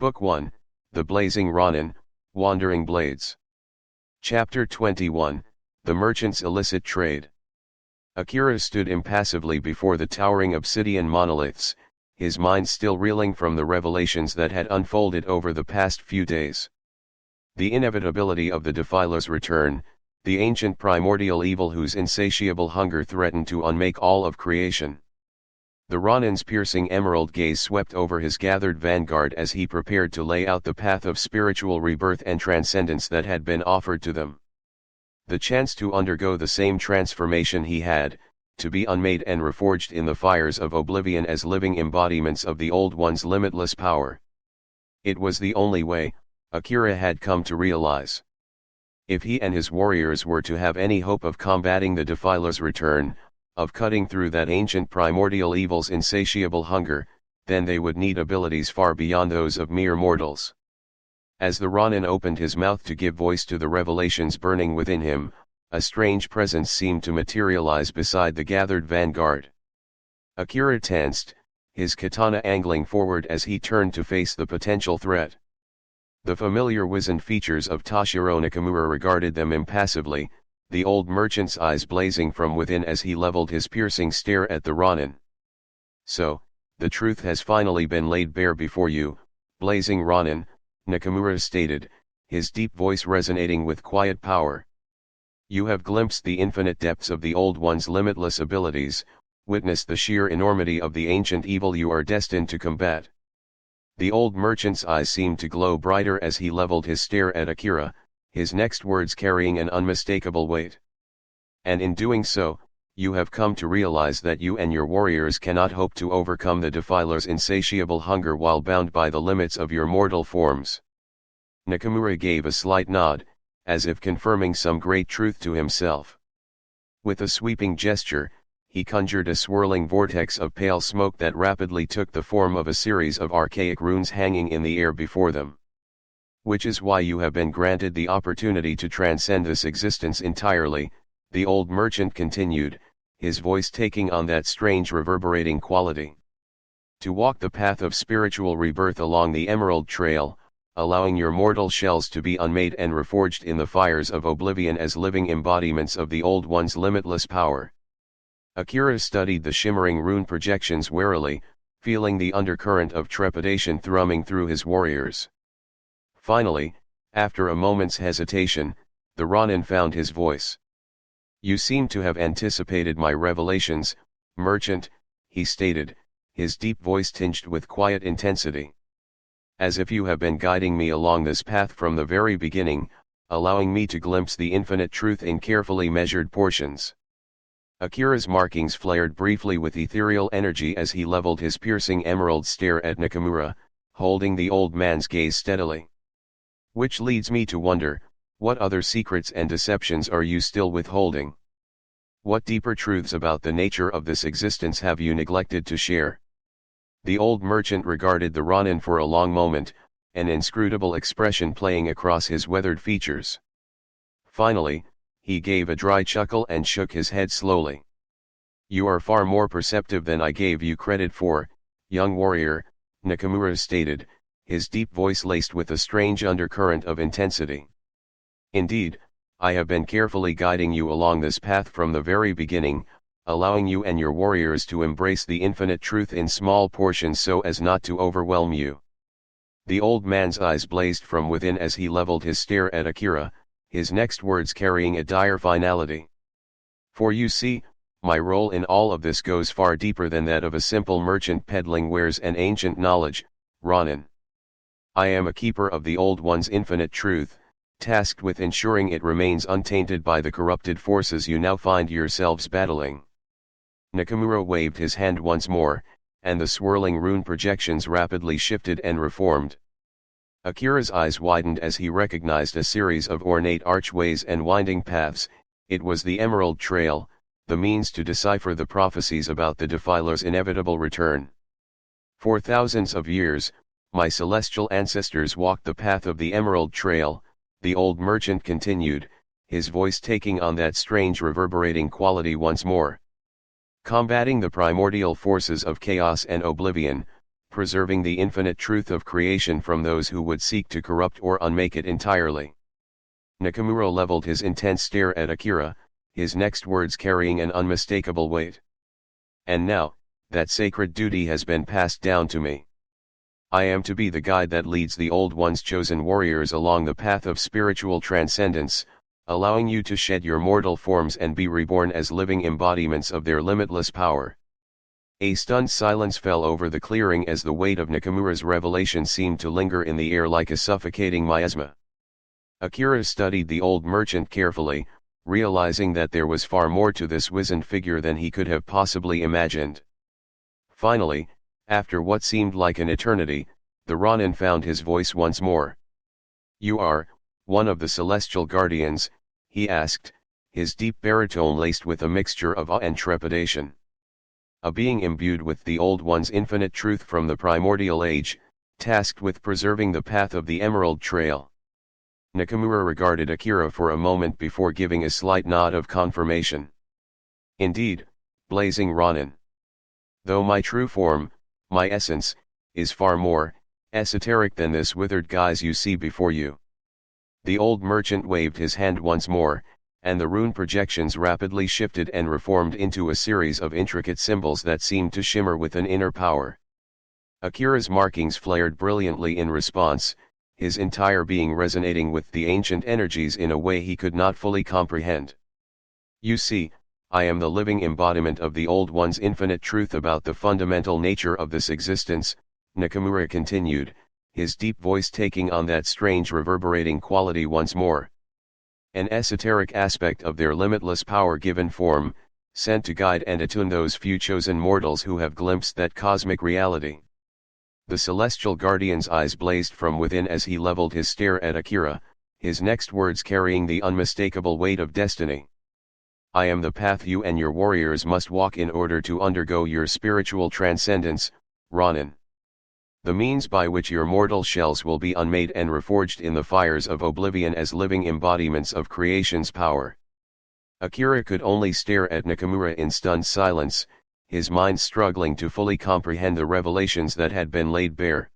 Book 1, The Blazing Ronin, Wandering Blades. Chapter 21, The Merchant's Illicit Trade. Akira stood impassively before the towering obsidian monoliths, his mind still reeling from the revelations that had unfolded over the past few days. The inevitability of the Defiler's return, the ancient primordial evil whose insatiable hunger threatened to unmake all of creation. The Ronin's piercing emerald gaze swept over his gathered vanguard as he prepared to lay out the path of spiritual rebirth and transcendence that had been offered to them. The chance to undergo the same transformation he had, to be unmade and reforged in the fires of oblivion as living embodiments of the Old One's limitless power. It was the only way, Akira had come to realize. If he and his warriors were to have any hope of combating the Defiler's return, of cutting through that ancient primordial evil's insatiable hunger, then they would need abilities far beyond those of mere mortals. As the Ronin opened his mouth to give voice to the revelations burning within him, a strange presence seemed to materialize beside the gathered vanguard. Akira tensed, his katana angling forward as he turned to face the potential threat. The familiar wizened features of Toshiro Nakamura regarded them impassively, the old merchant's eyes blazing from within as he leveled his piercing stare at the Ronin. "So, the truth has finally been laid bare before you, Blazing Ronin," Nakamura stated, his deep voice resonating with quiet power. "You have glimpsed the infinite depths of the Old One's limitless abilities, witnessed the sheer enormity of the ancient evil you are destined to combat." The old merchant's eyes seemed to glow brighter as he leveled his stare at Akira, his next words carrying an unmistakable weight. "And in doing so, you have come to realize that you and your warriors cannot hope to overcome the Defiler's insatiable hunger while bound by the limits of your mortal forms." Nakamura gave a slight nod, as if confirming some great truth to himself. With a sweeping gesture, he conjured a swirling vortex of pale smoke that rapidly took the form of a series of archaic runes hanging in the air before them. "Which is why you have been granted the opportunity to transcend this existence entirely," the old merchant continued, his voice taking on that strange reverberating quality. "To walk the path of spiritual rebirth along the Emerald Trail, allowing your mortal shells to be unmade and reforged in the fires of oblivion as living embodiments of the Old One's limitless power." Akira studied the shimmering rune projections warily, feeling the undercurrent of trepidation thrumming through his warriors. Finally, after a moment's hesitation, the Ronin found his voice. "You seem to have anticipated my revelations, merchant," he stated, his deep voice tinged with quiet intensity. "As if you have been guiding me along this path from the very beginning, allowing me to glimpse the infinite truth in carefully measured portions." Akira's markings flared briefly with ethereal energy as he leveled his piercing emerald stare at Nakamura, holding the old man's gaze steadily. "Which leads me to wonder, what other secrets and deceptions are you still withholding? What deeper truths about the nature of this existence have you neglected to share?" The old merchant regarded the Ronin for a long moment, an inscrutable expression playing across his weathered features. Finally, he gave a dry chuckle and shook his head slowly. "You are far more perceptive than I gave you credit for, young warrior," Nakamura stated, his deep voice laced with a strange undercurrent of intensity. "Indeed, I have been carefully guiding you along this path from the very beginning, allowing you and your warriors to embrace the infinite truth in small portions so as not to overwhelm you." The old man's eyes blazed from within as he leveled his stare at Akira, his next words carrying a dire finality. "For you see, my role in all of this goes far deeper than that of a simple merchant peddling wares and ancient knowledge, Ronin. I am a keeper of the Old One's infinite truth, tasked with ensuring it remains untainted by the corrupted forces you now find yourselves battling." Nakamura waved his hand once more, and the swirling rune projections rapidly shifted and reformed. Akira's eyes widened as he recognized a series of ornate archways and winding paths. It was the Emerald Trail, the means to decipher the prophecies about the Defiler's inevitable return. "For thousands of years, my celestial ancestors walked the path of the Emerald Trail," the old merchant continued, his voice taking on that strange reverberating quality once more. "Combating the primordial forces of chaos and oblivion, preserving the infinite truth of creation from those who would seek to corrupt or unmake it entirely. Nakamura leveled his intense stare at Akira, his next words carrying an unmistakable weight. And now, that sacred duty has been passed down to me. I am to be the guide that leads the Old One's chosen warriors along the path of spiritual transcendence, allowing you to shed your mortal forms and be reborn as living embodiments of their limitless power. A stunned silence fell over the clearing as the weight of Nakamura's revelation seemed to linger in the air like a suffocating miasma. Akira studied the old merchant carefully, realizing that there was far more to this wizened figure than he could have possibly imagined. Finally, after what seemed like an eternity, the Ronin found his voice once more. "You are one of the celestial guardians?" he asked, his deep baritone laced with a mixture of awe and trepidation. A being imbued with the Old One's infinite truth from the primordial age, tasked with preserving the path of the Emerald Trail. Nakamura regarded Akira for a moment before giving a slight nod of confirmation. "Indeed, Blazing Ronin. Though my true form, my essence, is far more esoteric than this withered guise you see before you." The old merchant waved his hand once more, and the rune projections rapidly shifted and reformed into a series of intricate symbols that seemed to shimmer with an inner power. Akira's markings flared brilliantly in response, his entire being resonating with the ancient energies in a way he could not fully comprehend. "You see, I am the living embodiment of the Old One's infinite truth about the fundamental nature of this existence," Nakamura continued, his deep voice taking on that strange reverberating quality once more. "An esoteric aspect of their limitless power-given form, sent to guide and attune those few chosen mortals who have glimpsed that cosmic reality." The celestial guardian's eyes blazed from within as he leveled his stare at Akira, his next words carrying the unmistakable weight of destiny. "I am the path you and your warriors must walk in order to undergo your spiritual transcendence, Ronin. The means by which your mortal shells will be unmade and reforged in the fires of oblivion as living embodiments of creation's power." Akira could only stare at Nakamura in stunned silence, his mind struggling to fully comprehend the revelations that had been laid bare.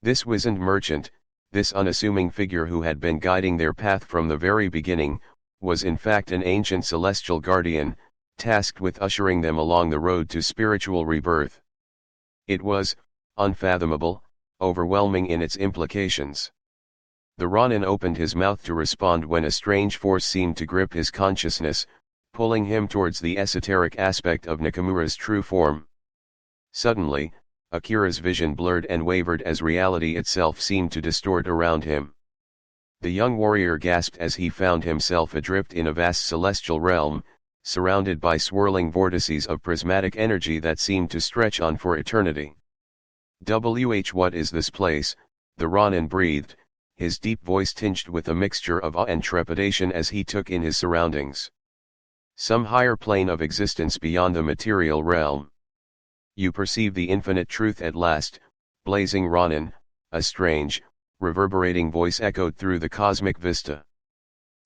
This wizened merchant, this unassuming figure who had been guiding their path from the very beginning, was in fact an ancient celestial guardian, tasked with ushering them along the road to spiritual rebirth. It was unfathomable, overwhelming in its implications. The Ronin opened his mouth to respond when a strange force seemed to grip his consciousness, pulling him towards the esoteric aspect of Nakamura's true form. Suddenly, Akira's vision blurred and wavered as reality itself seemed to distort around him. The young warrior gasped as he found himself adrift in a vast celestial realm, surrounded by swirling vortices of prismatic energy that seemed to stretch on for eternity. What is this place?" the Ronin breathed, his deep voice tinged with a mixture of awe and trepidation as he took in his surroundings. "Some higher plane of existence beyond the material realm. You perceive the infinite truth at last, Blazing Ronin," a strange, reverberating voice echoed through the cosmic vista.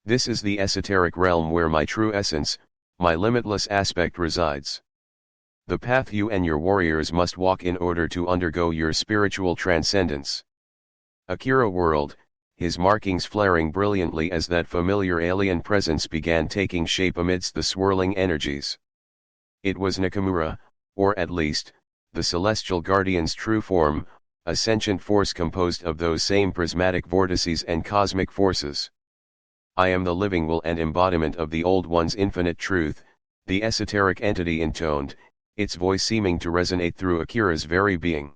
"This is the esoteric realm where my true essence, my limitless aspect resides. The path you and your warriors must walk in order to undergo your spiritual transcendence." Akira whirled, his markings flaring brilliantly as that familiar alien presence began taking shape amidst the swirling energies. It was Nakamura, or at least, the celestial guardian's true form, a sentient force composed of those same prismatic vortices and cosmic forces. "I am the living will and embodiment of the Old One's infinite truth," the esoteric entity intoned, its voice seeming to resonate through Akira's very being.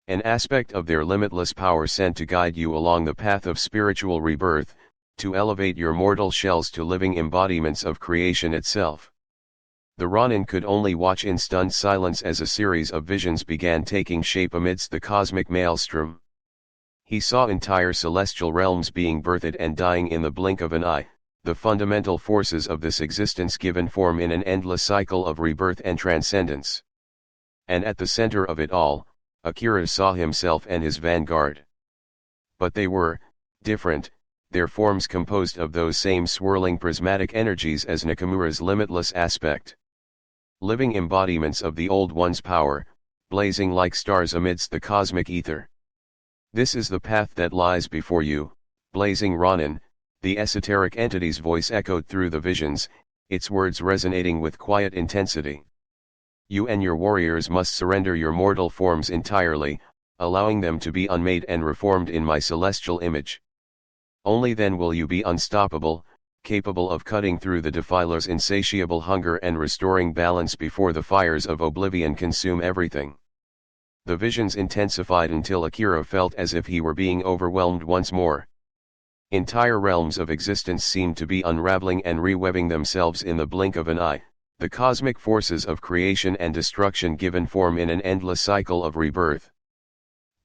"An aspect of their limitless power sent to guide you along the path of spiritual rebirth, to elevate your mortal shells to living embodiments of creation itself." The Ronin could only watch in stunned silence as a series of visions began taking shape amidst the cosmic maelstrom. He saw entire celestial realms being birthed and dying in the blink of an eye, the fundamental forces of this existence given form in an endless cycle of rebirth and transcendence. And at the center of it all, Akira saw himself and his vanguard. But they were different, their forms composed of those same swirling prismatic energies as Nakamura's limitless aspect. Living embodiments of the Old One's power, blazing like stars amidst the cosmic ether. This is the path that lies before you, blazing Ronin, the esoteric entity's voice echoed through the visions, its words resonating with quiet intensity. You and your warriors must surrender your mortal forms entirely, allowing them to be unmade and reformed in my celestial image. Only then will you be unstoppable, capable of cutting through the defiler's insatiable hunger and restoring balance before the fires of oblivion consume everything. The visions intensified until Akira felt as if he were being overwhelmed once more. Entire realms of existence seemed to be unraveling and rewebbing themselves in the blink of an eye, the cosmic forces of creation and destruction given form in an endless cycle of rebirth.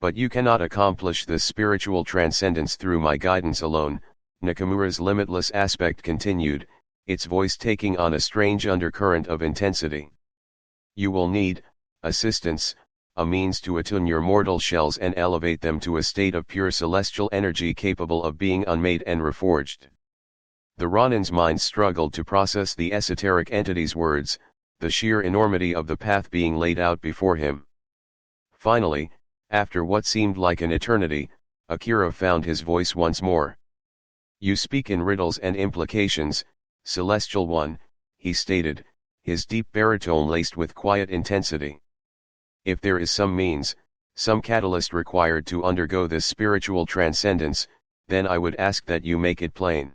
But you cannot accomplish this spiritual transcendence through my guidance alone, Nakamura's limitless aspect continued, its voice taking on a strange undercurrent of intensity. You will need assistance, a means to attune your mortal shells and elevate them to a state of pure celestial energy capable of being unmade and reforged. The Ronin's mind struggled to process the esoteric entity's words, the sheer enormity of the path being laid out before him. Finally, after what seemed like an eternity, Akira found his voice once more. You speak in riddles and implications, Celestial One, he stated, his deep baritone laced with quiet intensity. If there is some means, some catalyst required to undergo this spiritual transcendence, then I would ask that you make it plain.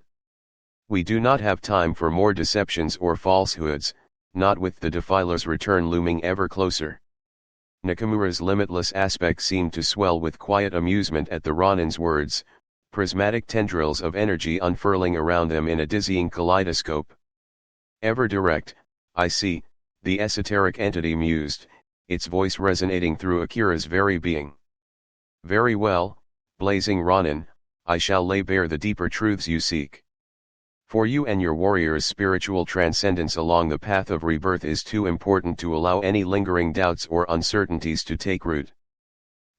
We do not have time for more deceptions or falsehoods, not with the defiler's return looming ever closer. Nakamura's limitless aspect seemed to swell with quiet amusement at the Ronin's words, prismatic tendrils of energy unfurling around them in a dizzying kaleidoscope. Ever direct, I see, the esoteric entity mused, its voice resonating through Akira's very being. Very well, blazing Ronin, I shall lay bare the deeper truths you seek. For you and your warriors' spiritual transcendence along the path of rebirth is too important to allow any lingering doubts or uncertainties to take root.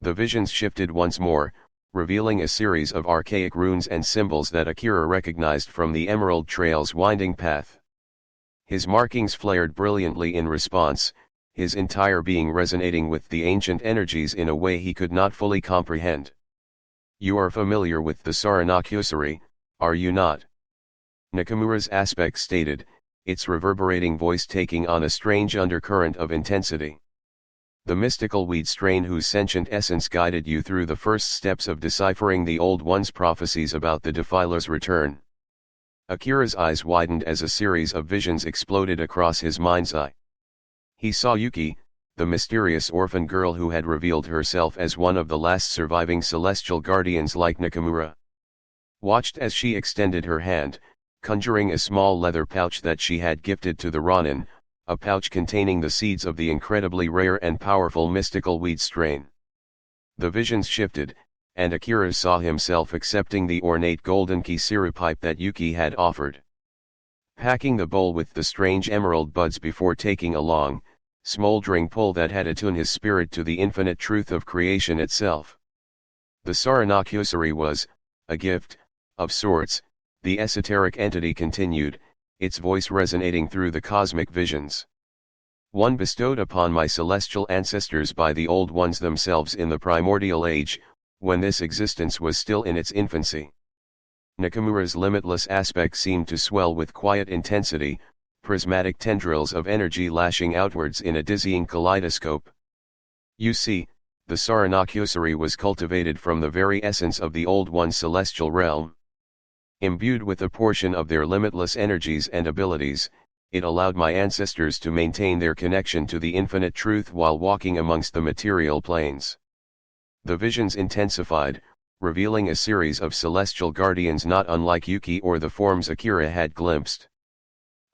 The visions shifted once more, revealing a series of archaic runes and symbols that Akira recognized from the Emerald Trail's winding path. His markings flared brilliantly in response, his entire being resonating with the ancient energies in a way he could not fully comprehend. You are familiar with the Saranakusari, are you not? Nakamura's aspect stated, its reverberating voice taking on a strange undercurrent of intensity. The mystical weed strain whose sentient essence guided you through the first steps of deciphering the Old One's prophecies about the defiler's return. Akira's eyes widened as a series of visions exploded across his mind's eye. He saw Yuki, the mysterious orphan girl who had revealed herself as one of the last surviving celestial guardians like Nakamura. Watched as she extended her hand, conjuring a small leather pouch that she had gifted to the Ronin, a pouch containing the seeds of the incredibly rare and powerful mystical weed strain. The visions shifted, and Akira saw himself accepting the ornate golden kisiri pipe that Yuki had offered. Packing the bowl with the strange emerald buds before taking a long, smoldering pull that had attuned his spirit to the infinite truth of creation itself. The Saranakusari was, a gift, of sorts, the esoteric entity continued, its voice resonating through the cosmic visions. One bestowed upon my celestial ancestors by the Old Ones themselves in the primordial age, when this existence was still in its infancy. Nakamura's limitless aspect seemed to swell with quiet intensity, prismatic tendrils of energy lashing outwards in a dizzying kaleidoscope. You see, the Saranakusari was cultivated from the very essence of the Old One's celestial realm. Imbued with a portion of their limitless energies and abilities, it allowed my ancestors to maintain their connection to the infinite truth while walking amongst the material planes. The visions intensified, revealing a series of celestial guardians not unlike Yuki or the forms Akira had glimpsed.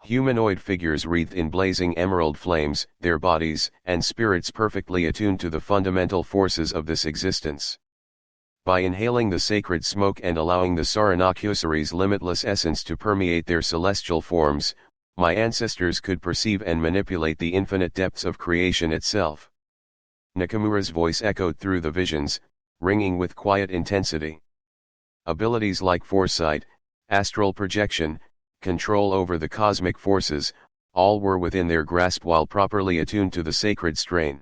Humanoid figures wreathed in blazing emerald flames, their bodies and spirits perfectly attuned to the fundamental forces of this existence. By inhaling the sacred smoke and allowing the Saranakusari's limitless essence to permeate their celestial forms, my ancestors could perceive and manipulate the infinite depths of creation itself. Nakamura's voice echoed through the visions, ringing with quiet intensity. Abilities like foresight, astral projection, control over the cosmic forces, all were within their grasp while properly attuned to the sacred strain.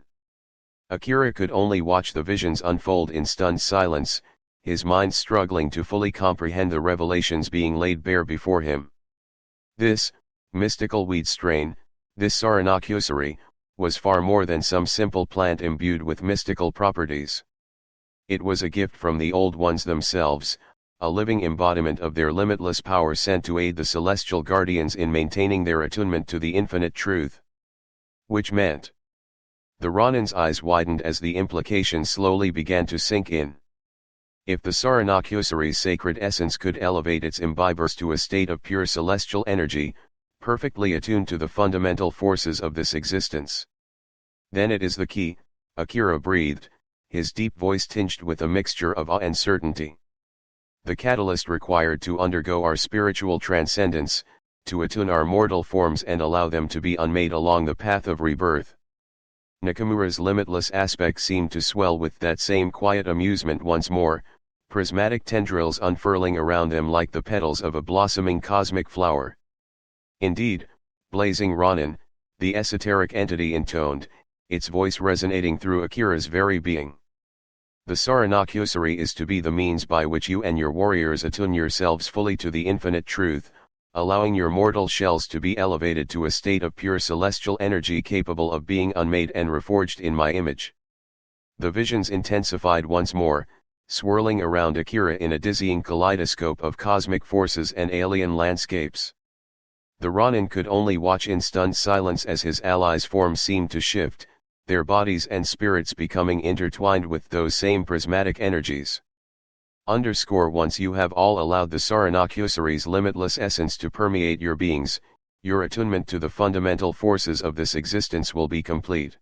Akira could only watch the visions unfold in stunned silence, his mind struggling to fully comprehend the revelations being laid bare before him. This, mystical weed strain, this Saranakusari, was far more than some simple plant imbued with mystical properties. It was a gift from the Old Ones themselves, a living embodiment of their limitless power sent to aid the celestial guardians in maintaining their attunement to the infinite truth. Which meant. The Ronin's eyes widened as the implication slowly began to sink in. If the Saranakusari's sacred essence could elevate its imbibers to a state of pure celestial energy, perfectly attuned to the fundamental forces of this existence, then it is the key, Akira breathed, his deep voice tinged with a mixture of awe and certainty. The catalyst required to undergo our spiritual transcendence, to attune our mortal forms and allow them to be unmade along the path of rebirth. Nakamura's limitless aspect seemed to swell with that same quiet amusement once more, prismatic tendrils unfurling around them like the petals of a blossoming cosmic flower. Indeed, Blazing Ronin, the esoteric entity intoned, its voice resonating through Akira's very being. The Saranakusari is to be the means by which you and your warriors attune yourselves fully to the infinite truth, allowing your mortal shells to be elevated to a state of pure celestial energy capable of being unmade and reforged in my image. The visions intensified once more, swirling around Akira in a dizzying kaleidoscope of cosmic forces and alien landscapes. The Ronin could only watch in stunned silence as his allies' forms seemed to shift, their bodies and spirits becoming intertwined with those same prismatic energies. Once you have all allowed the Saranakusari's limitless essence to permeate your beings, your attunement to the fundamental forces of this existence will be complete.